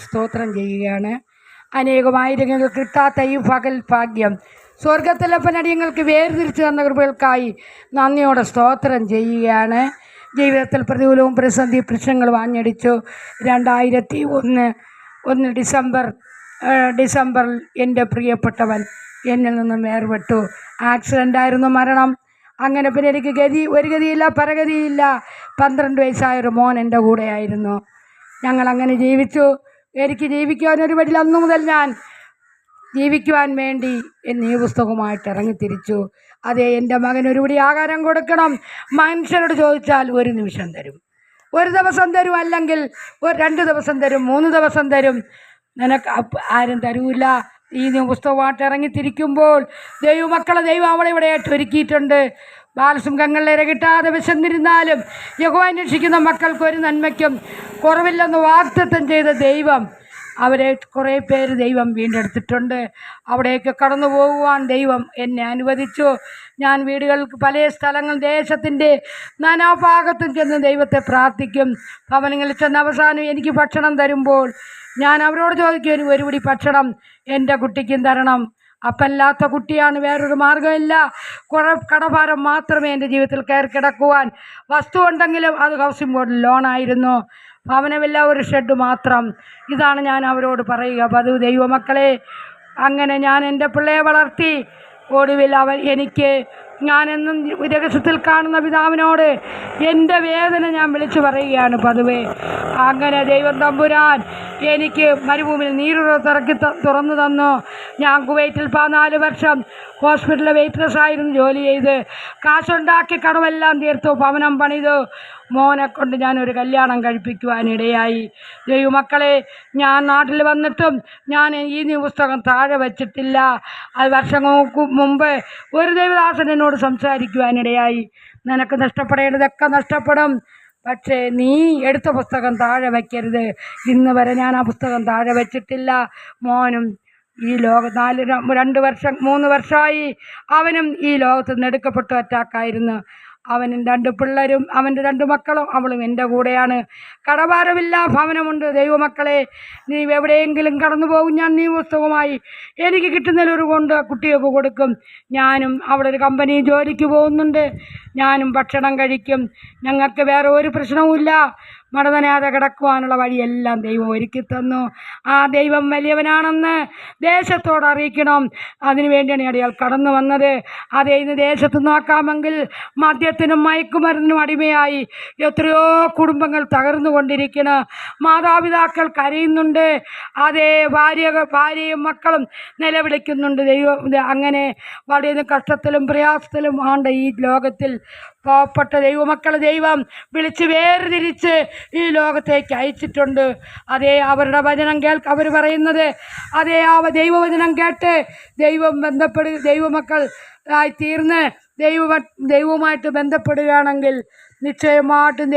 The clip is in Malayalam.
സ്തോത്രം ചെയ്യുകയാണ്. അനേകമായിരങ്ങൾക്ക് കിട്ടാത്ത ഈ പകൽ ഭാഗ്യം സ്വർഗത്തിലപ്പനടിയങ്ങൾക്ക് വേർതിരിച്ചു തന്ന കൃപകൾക്കായി നന്ദിയോടെ സ്തോത്രം ചെയ്യുകയാണ്. ജീവിതത്തിൽ പ്രതികൂലവും പ്രതിസന്ധി പ്രശ്നങ്ങളും ആഞ്ഞടിച്ചു. 2001 ഡിസംബറിൽ എൻ്റെ പ്രിയപ്പെട്ടവൻ എന്നിൽ നിന്നും വേർപെട്ടു. ആക്സിഡൻ്റായിരുന്നു മരണം. അങ്ങനെ പിന്നെ എനിക്ക് ഒരു ഗതിയില്ല, പരഗതിയില്ല. 12 വയസ്സായൊരു മോൻ എൻ്റെ കൂടെയായിരുന്നു. ഞങ്ങളങ്ങനെ ജീവിച്ചു. എനിക്ക് ജീവിക്കുവാനൊരു വഴിയിൽ അന്നു മുതൽ ഞാൻ ജീവിക്കുവാൻ വേണ്ടി എന്നീ പുസ്തകമായിട്ട് ഇറങ്ങിത്തിരിച്ചു. അതെ, എൻ്റെ മകൻ ഒരുപടി ആഹാരം കൊടുക്കണം. മനുഷ്യരോട് ചോദിച്ചാൽ ഒരു നിമിഷം തരും, ഒരു ദിവസം തരും, അല്ലെങ്കിൽ 2 ദിവസം തരും, 3 ദിവസം തരും. നിനക്ക് ആരും തരൂല്ല. ഈ പുസ്തകമായിട്ട് ഇറങ്ങിത്തിരിക്കുമ്പോൾ ദൈവമക്കളെ ദൈവം അവളെ ഇവിടെയായിട്ട് ഒരുക്കിയിട്ടുണ്ട്. ബാലസിംഹങ്ങളെ ഇരകിട്ടാതെ വിശന്നിരുന്നാലും യഹോവ അന്വേഷിക്കുന്ന മക്കൾക്ക് ഒരു നന്മയ്ക്കും കുറവില്ലെന്ന് വാഗ്ദത്തം ചെയ്ത ദൈവം അവരെ കുറേ പേര് ദൈവം വീണ്ടെടുത്തിട്ടുണ്ട്. അവിടേക്ക് കടന്നു പോകുവാൻ ദൈവം എന്നെ അനുവദിച്ചു. ഞാൻ വീടുകൾക്ക് പല സ്ഥലങ്ങൾ ദേശത്തിൻ്റെ നാനാഭാഗത്തും ചെന്ന് ദൈവത്തെ പ്രാർത്ഥിക്കും. ഭവനങ്ങളിൽ ചെന്ന് അവസാനം എനിക്ക് ഭക്ഷണം തരുമ്പോൾ ഞാൻ അവരോട് ചോദിക്കും, ഒരു പിടി ഭക്ഷണം എൻ്റെ കുട്ടിക്കും തരണം. അപ്പല്ലാത്ത കുട്ടിയാണ്, വേറൊരു മാർഗ്ഗമില്ല. കുറേ കടഭാരം മാത്രമേ എൻ്റെ ജീവിതത്തിൽ കയറി കിടക്കുവാൻ. വസ്തു ഉണ്ടെങ്കിലും അത് ഹൗസിംഗ് ബോർഡിൽ ലോണായിരുന്നു. ഭവനമില്ല, ഒരു ഷെഡ് മാത്രം. ഇതാണ് ഞാൻ അവരോട് പറയുക. പതിവ് ദൈവമക്കളെ, അങ്ങനെ ഞാൻ എൻ്റെ പിള്ളയെ വളർത്തി. ഒടുവിൽ ഞാനെന്നും രഹസ്യത്തിൽ കാണുന്ന പിതാവിനോട് എൻ്റെ വേദന ഞാൻ വിളിച്ചു പറയുകയാണ് പതിവേ. അങ്ങനെ ദൈവം തമ്പുരാൻ എനിക്ക് മരുഭൂമിയിൽ നീരുറ തുറന്നു തന്നു. ഞാൻ കുവൈറ്റിൽ 14 വർഷം ഹോസ്പിറ്റലിലെ വെയിറ്റ്നസ്സായിരുന്നു ജോലി ചെയ്ത്. കാശുണ്ടാക്കി കടമെല്ലാം തീർത്തു, ഭവനം പണിതു. മോനെ കൊണ്ട് ഞാനൊരു കല്യാണം കഴിപ്പിക്കുവാനിടയായി. ദൈവമക്കളെ, ഞാൻ നാട്ടിൽ വന്നിട്ടും ഞാൻ ഈ പുസ്തകം താഴെ വച്ചിട്ടില്ല. അത് വർഷങ്ങൾക്ക് മുമ്പ് ഒരു ദൈവദാസൻ എന്നോട് സംസാരിക്കുവാനിടയായി. നിനക്ക് നഷ്ടപ്പെടേണ്ടതൊക്കെ നഷ്ടപ്പെടും, പക്ഷേ നീ എടുത്ത പുസ്തകം താഴെ വയ്ക്കരുത്. ഇന്ന് വരെ ഞാൻ ആ പുസ്തകം താഴെ വച്ചിട്ടില്ല. മോനും ഈ ലോകം 3 വർഷമായി അവനും ഈ ലോകത്ത് നിന്ന് എടുക്കപ്പെട്ടു. അറ്റാക്കായിരുന്നു. അവനും 2 പിള്ളേരും അവൻ്റെ 2 മക്കളും അവളും എൻ്റെ കൂടെയാണ്. കടഭാരമില്ല, ഭവനമുണ്ട്. ദൈവമക്കളെ, നീ എവിടെയെങ്കിലും കടന്നു പോകും, ഞാൻ നീ പുസ്തകമായി എനിക്ക് കിട്ടുന്നതിലൊരു കൊണ്ട് കുട്ടികൾക്ക് കൊടുക്കും. ഞാനും അവിടെ ഒരു കമ്പനി ജോലിക്ക് പോകുന്നുണ്ട്. ഞാനും ഭക്ഷണം കഴിക്കും. ഞങ്ങൾക്ക് വേറെ ഒരു പ്രശ്നവുമില്ല. മടതനാതെ കിടക്കുവാനുള്ള വഴിയെല്ലാം ദൈവം ഒരുക്കി തന്നു. ആ ദൈവം വലിയവനാണെന്ന് ദേശത്തോട് അറിയിക്കണം. അതിനുവേണ്ടിയാണ് അയാൾ കടന്നു വന്നത്. അതേ, ഇന്ന് ദേശത്ത് നോക്കാമെങ്കിൽ മദ്യത്തിനും മയക്കുമരുന്നിനും അടിമയായി എത്രയോ കുടുംബങ്ങൾ തകർന്നുകൊണ്ടിരിക്കുന്നു. മാതാപിതാക്കൾ കരയുന്നുണ്ട്. അതേ, ഭാര്യയും മക്കളും നിലവിളിക്കുന്നുണ്ട്. അങ്ങനെ വളരെ കഷ്ടത്തിലും പ്രയാസത്തിലും ആണ്ട് ഈ ലോകത്തിൽ പാവപ്പെട്ട ദൈവമക്കളെ ദൈവം വിളിച്ച് വേർതിരിച്ച് ഈ ലോകത്തേക്ക് അയച്ചിട്ടുണ്ട്. അതേ, അവരുടെ വചനം അവർ പറയുന്നത് അതേ, ആ ദൈവവചനം കേട്ട് ദൈവമക്കൾ ആയി തീർന്ന് ദൈവവുമായിട്ട് ബന്ധപ്പെടുകയാണെങ്കിൽ നിശ്ചയമായിട്ടും